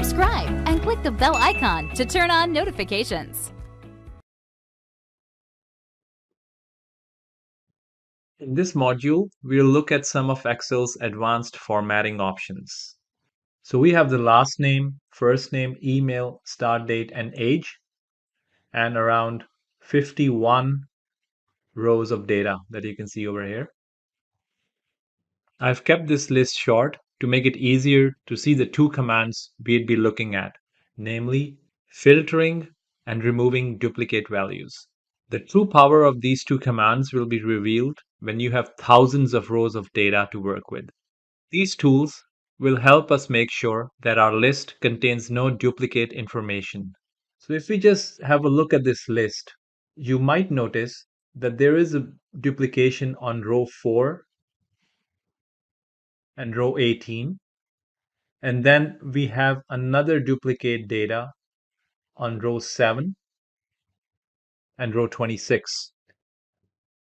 subscribe and click the bell icon to turn on notifications. In this module, we'll look at some of Excel's advanced formatting options. So we have the last name, first name, email, start date, and age, and around 51 rows of data that you can see over here. I've kept this list short to make it easier to see the two commands we'd be looking at, namely filtering and removing duplicate values. The true power of these two commands will be revealed when you have thousands of rows of data to work with. These tools will help us make sure that our list contains no duplicate information. So if we just have a look at this list, you might notice that there is a duplication on row 4 and row 18. And then we have another duplicate data on row 7 and row 26.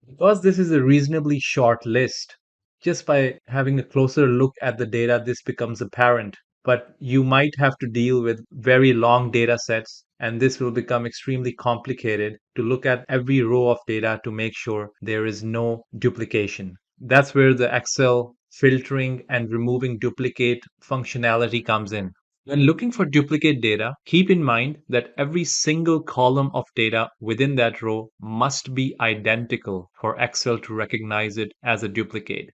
Because this is a reasonably short list, just by having a closer look at the data, this becomes apparent. But you might have to deal with very long data sets, and this will become extremely complicated to look at every row of data to make sure there is no duplication. That's where the Excel filtering and removing duplicate functionality comes in. When looking for duplicate data, keep in mind that every single column of data within that row must be identical for Excel to recognize it as a duplicate.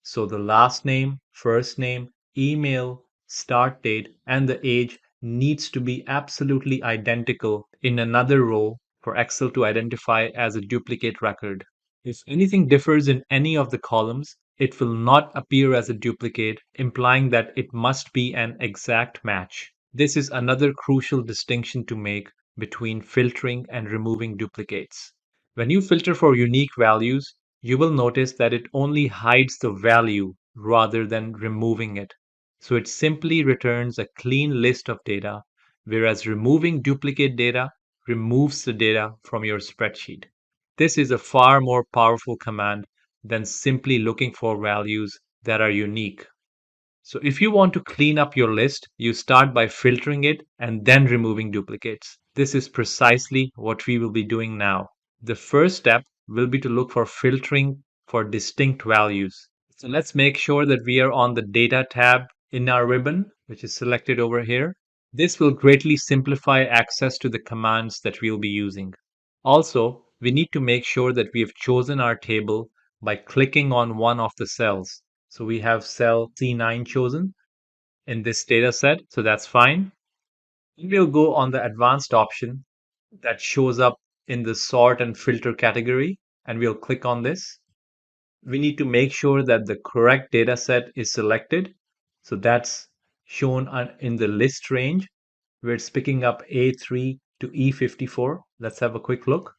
So the last name, first name, email, start date, and the age needs to be absolutely identical in another row for Excel to identify as a duplicate record. If anything differs in any of the columns, it will not appear as a duplicate, implying that it must be an exact match. This is another crucial distinction to make between filtering and removing duplicates. When you filter for unique values, you will notice that it only hides the value rather than removing it. So it simply returns a clean list of data, whereas removing duplicate data removes the data from your spreadsheet. This is a far more powerful command than simply looking for values that are unique. So if you want to clean up your list, you start by filtering it and then removing duplicates. This is precisely what we will be doing now. The first step will be to look for filtering for distinct values. So let's make sure that we are on the Data tab in our ribbon, which is selected over here. This will greatly simplify access to the commands that we'll be using. Also, we need to make sure that we have chosen our table by clicking on one of the cells. So we have cell C9 chosen in this data set, so that's fine. We'll go on the advanced option that shows up in the sort and filter category, and we'll click on this. We need to make sure that the correct data set is selected. So that's shown in the list range where it's picking up A3 to E54. Let's have a quick look.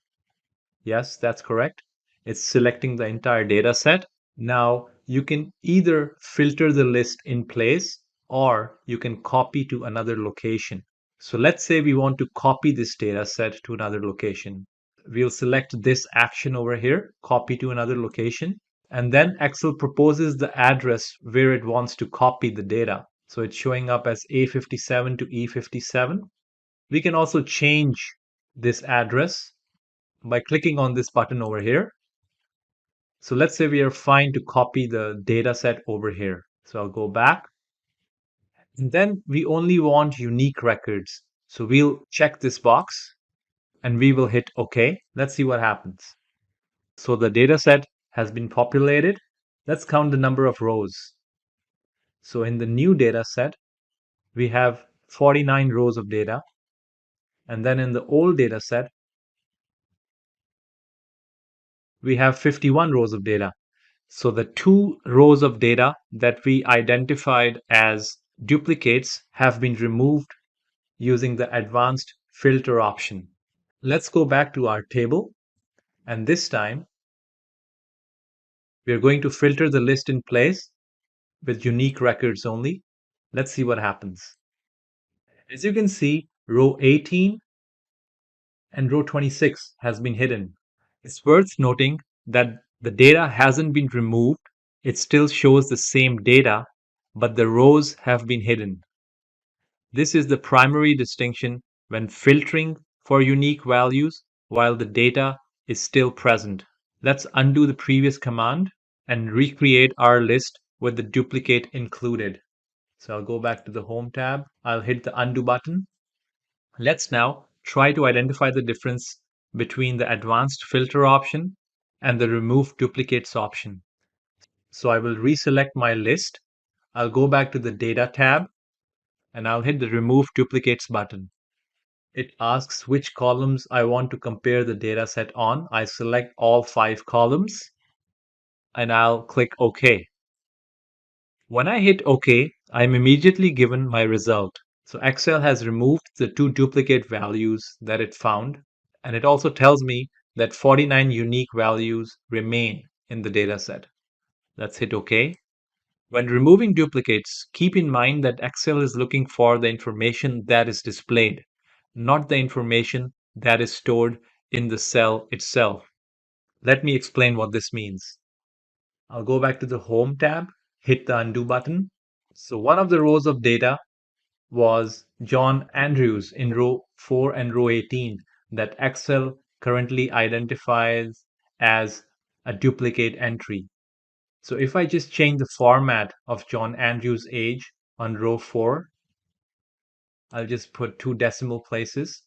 Yes, that's correct. It's selecting the entire data set. Now you can either filter the list in place or you can copy to another location. So let's say we want to copy this data set to another location. We'll select this action over here, copy to another location, and then Excel proposes the address where it wants to copy the data. So it's showing up as A57 to E57. We can also change this address by clicking on this button over here. So let's say we are fine to copy the data set over here. So I'll go back. And then we only want unique records. So we'll check this box and we will hit OK. Let's see what happens. So the data set has been populated. Let's count the number of rows. So in the new data set, we have 49 rows of data. And then in the old data set, we have 51 rows of data. So the 2 rows of data that we identified as duplicates have been removed using the advanced filter option. Let's go back to our table, and this time we are going to filter the list in place with unique records only. Let's see what happens. As you can see, row 18 and row 26 has been hidden. It's worth noting that the data hasn't been removed. It still shows the same data, but the rows have been hidden. This is the primary distinction when filtering for unique values while the data is still present. Let's undo the previous command and recreate our list with the duplicate included. So I'll go back to the Home tab. I'll hit the undo button. Let's now try to identify the difference between the advanced filter option and the remove duplicates option. So I will reselect my list. I'll go back to the data tab and I'll hit the remove duplicates button. It asks which columns I want to compare the data set on. I select all 5 columns and I'll click OK. When I hit OK, I'm immediately given my result. So Excel has removed the 2 duplicate values that it found, and it also tells me that 49 unique values remain in the dataset. Let's hit OK. When removing duplicates, keep in mind that Excel is looking for the information that is displayed, not the information that is stored in the cell itself. Let me explain what this means. I'll go back to the Home tab, hit the undo button. So one of the rows of data was John Andrews in row 4 and row 18 that Excel currently identifies as a duplicate entry. So if I just change the format of John Andrews' age on row 4, I'll just put 2 decimal places.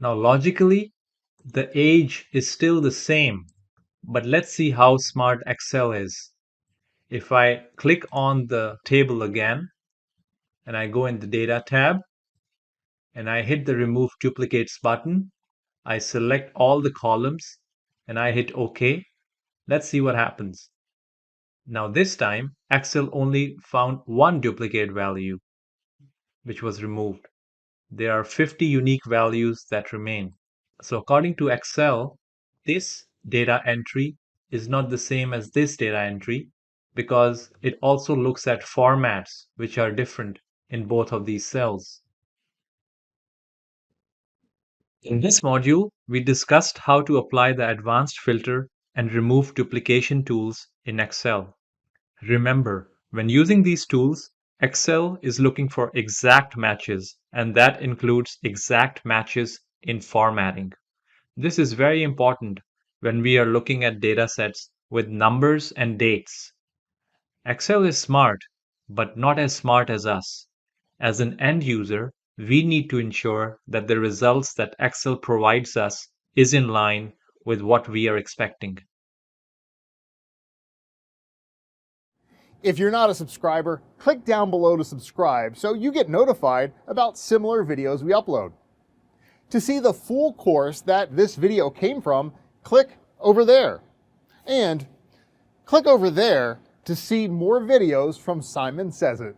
Now logically, the age is still the same, but let's see how smart Excel is. If I click on the table again, and I go in the Data tab, and I hit the Remove Duplicates button, I select all the columns, and I hit OK. Let's see what happens. Now this time, Excel only found one duplicate value, which was removed. There are 50 unique values that remain. So according to Excel, this data entry is not the same as this data entry because it also looks at formats which are different in both of these cells. In this module, we discussed how to apply the advanced filter and remove duplication tools in Excel. Remember, when using these tools, Excel is looking for exact matches, and that includes exact matches in formatting. This is very important when we are looking at data sets with numbers and dates. Excel is smart, but not as smart as us. As an end user, we need to ensure that the results that Excel provides us is in line with what we are expecting. If you're not a subscriber, click down below to subscribe so you get notified about similar videos we upload. To see the full course that this video came from, click over there. And click over there to see more videos from Simon Says It.